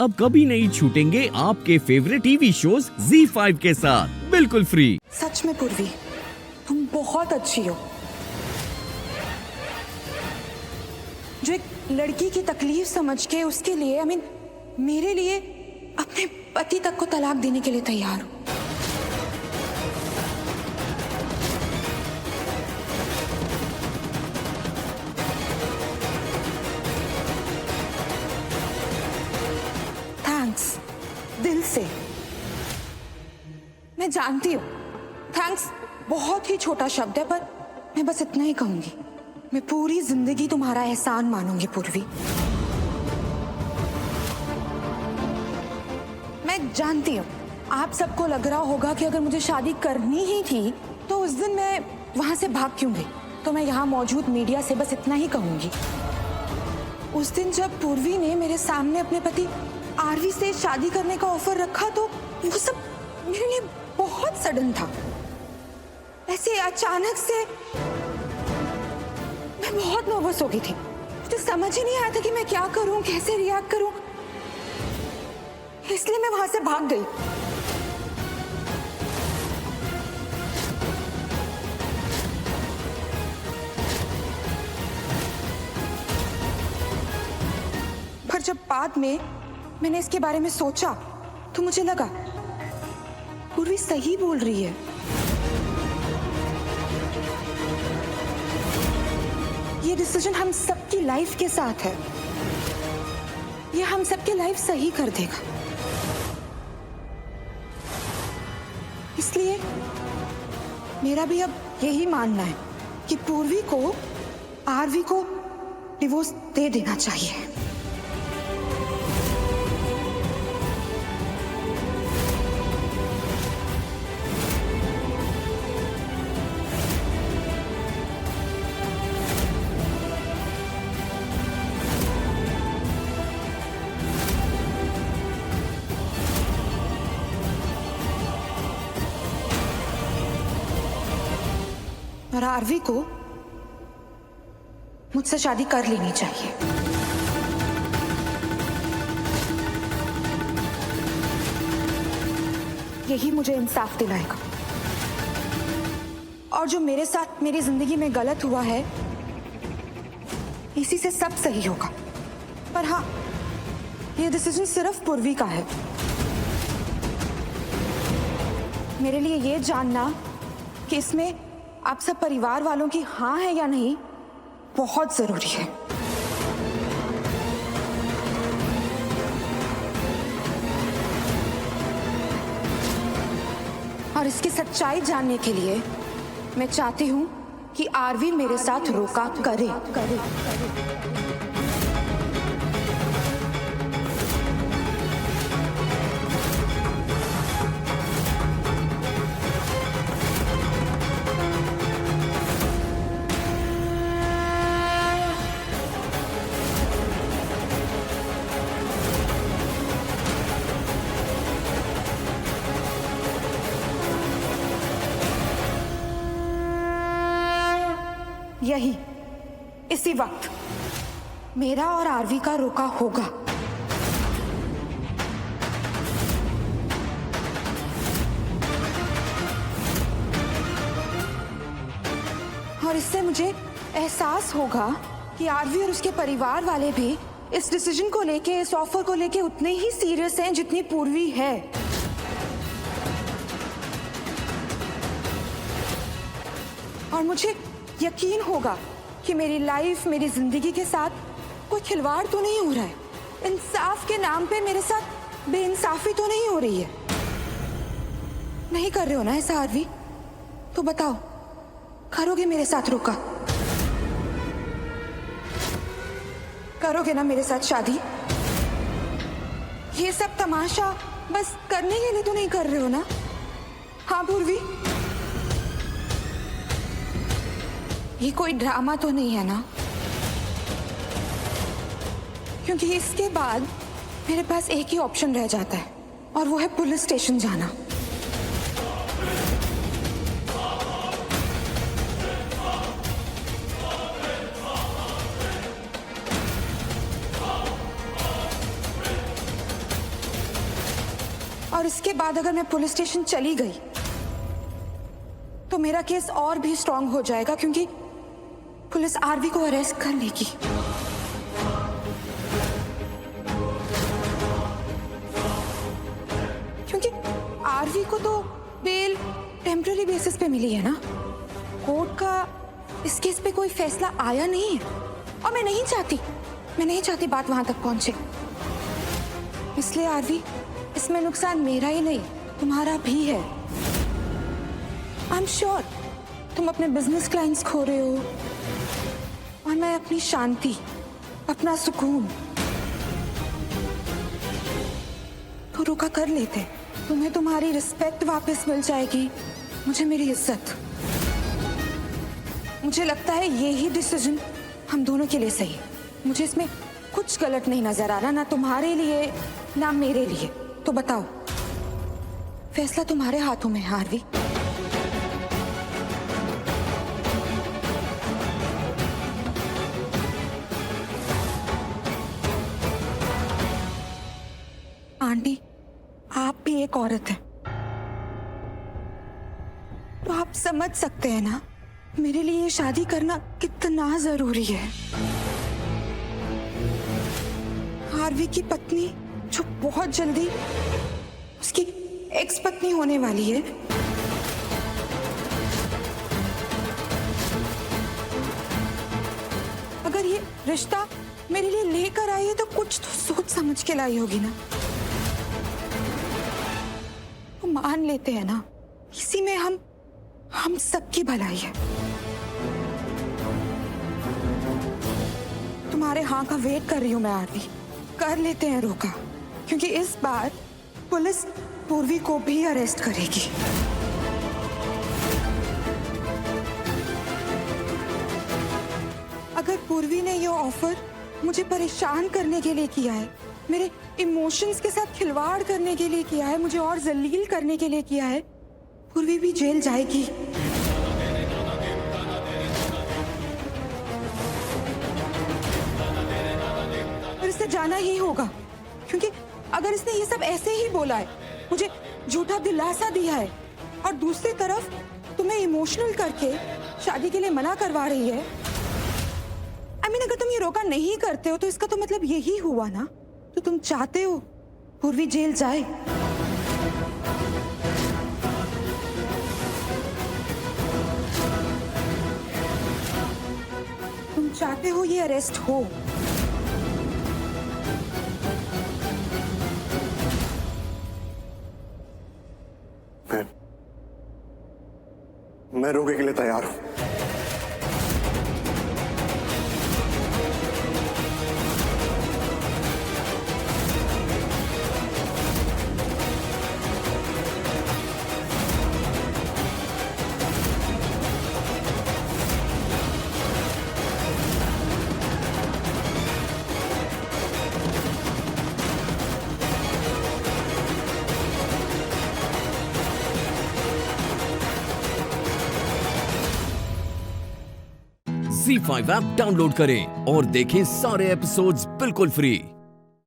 अब कभी नहीं छूटेंगे आपके फेवरेट टीवी शोज ZEE5 के साथ बिल्कुल फ्री। सच में पूर्वी, तुम बहुत अच्छी हो। जो एक लड़की की तकलीफ समझ के उसके लिए मेरे लिए अपने पति तक को तलाक देने के लिए तैयार हो। थैंक्स, दिल से। मैं जानती हूँ थैंक्स बहुत ही छोटा शब्द है, पर मैं बस इतना ही कहूंगी। मैं पूरी जिंदगी तुम्हारा एहसान मानूंगी पूर्वी। मैं जानती हूँ आप सबको लग रहा होगा कि अगर मुझे शादी करनी ही थी तो उस दिन मैं वहां से भाग क्यों गई। तो मैं यहाँ मौजूद मीडिया से बस इतना ही कहूंगी, उस दिन जब पूर्वी ने मेरे सामने अपने पति आरवी से शादी करने का ऑफर रखा तो वो सब मेरे लिए बहुत सडन था। ऐसे अचानक से मैं बहुत नर्वस हो गई थी। मुझे समझ ही नहीं आया था कि मैं क्या करूं, कैसे रिएक्ट करूं, इसलिए मैं वहां से भाग गई। पर जब बाद में मैंने इसके बारे में सोचा तो मुझे लगा पूर्वी सही बोल रही है। ये डिसीजन हम सबकी लाइफ के साथ है, ये हम सबकी लाइफ सही कर देगा। इसलिए मेरा भी अब यही मानना है कि पूर्वी को आरवी को डिवोर्स दे देना चाहिए। और आरवी को मुझसे शादी कर लेनी चाहिए। यही मुझे इंसाफ दिलाएगा। और जो मेरे साथ मेरी जिंदगी में गलत हुआ है, इसी से सब सही होगा। पर हाँ, ये डिसीजन सिर्फ पूर्वी का है। मेरे लिए ये जानना कि इसमें आप सब परिवार वालों की हाँ है या नहीं बहुत जरूरी है। और इसकी सच्चाई जानने के लिए मैं चाहती हूं कि आरवी मेरे साथ रोका करे। यही इसी वक्त मेरा और आरवी का रोका होगा। और इससे मुझे एहसास होगा कि आरवी और उसके परिवार वाले भी इस डिसीजन को लेके, इस ऑफर को लेके उतने ही सीरियस हैं जितनी पूर्वी है। और मुझे यकीन होगा कि मेरी लाइफ, मेरी जिंदगी के साथ कोई खिलवाड़ तो नहीं हो रहा है। इंसाफ के नाम पे मेरे साथ बेइंसाफी तो नहीं हो रही है। नहीं कर रहे हो ना ऐसा आरवी? तो बताओ, करोगे मेरे साथ रोका? करोगे ना मेरे साथ शादी? ये सब तमाशा बस करने के लिए तो नहीं कर रहे हो ना? हाँ पूर्वी, ये कोई ड्रामा तो नहीं है ना? क्योंकि इसके बाद मेरे पास एक ही ऑप्शन रह जाता है, और वो है पुलिस स्टेशन जाना। और इसके बाद अगर मैं पुलिस स्टेशन चली गई तो मेरा केस और भी स्ट्रांग हो जाएगा, क्योंकि पुलिस आरवी को अरेस्ट कर लेगी। क्योंकि आरवी को तो बेल टेम्पररी बेसिस पे मिली है ना, कोर्ट का इस केस पे कोई फैसला आया नहीं है, और मैं नहीं चाहती बात वहां तक पहुंचे। इसलिए आरवी, इसमें नुकसान मेरा ही नहीं तुम्हारा भी है। आई एम श्योर तुम अपने बिजनेस क्लाइंट्स खो रहे हो, और मैं अपनी शांति, अपना सुकून। तो रुका कर लेते, तुम्हें तुम्हारी रिस्पेक्ट वापस मिल जाएगी, मुझे मेरी इज्जत। मुझे लगता है यही डिसीजन हम दोनों के लिए सही है। मुझे इसमें कुछ गलत नहीं नजर आ रहा, ना तुम्हारे लिए ना मेरे लिए। तो बताओ, फैसला तुम्हारे हाथों में है आरवी। आंटी, आप भी एक औरत हैं, तो आप समझ सकते हैं ना मेरे लिए ये शादी करना कितना जरूरी है। आरवी की पत्नी जो बहुत जल्दी उसकी एक्स पत्नी होने वाली है, अगर ये रिश्ता मेरे लिए लेकर आई है तो कुछ तो सोच समझ के लाई होगी ना। तो मान लेते हैं ना, इसी में हम सबकी भलाई है। तुम्हारे हाँ का वेट कर रही हूं मैं आरवी। कर लेते हैं रोका, क्योंकि इस बार पुलिस पूर्वी को भी अरेस्ट करेगी। अगर पूर्वी ने यह ऑफर मुझे परेशान करने के लिए किया है, मेरे इमोशंस के साथ खिलवाड़ करने के लिए किया है, मुझे और जलील करने के लिए किया है, पूर्वी भी जेल जाएगी। और इसे जाना ही होगा, क्योंकि अगर इसने ये सब ऐसे ही बोला है, मुझे झूठा दिलासा दिया है, और दूसरी तरफ तुम्हें इमोशनल करके शादी के लिए मना करवा रही है, अगर तुम ये रोका नहीं करते हो तो इसका तो मतलब यही हुआ ना। तो तुम चाहते हो पूर्वी जेल जाए। तुम चाहते हो ये अरेस्ट हो। मैं रोके के लिए तैयार हूं। Z5 ऐप डाउनलोड करें और देखें सारे एपिसोड्स बिल्कुल फ्री।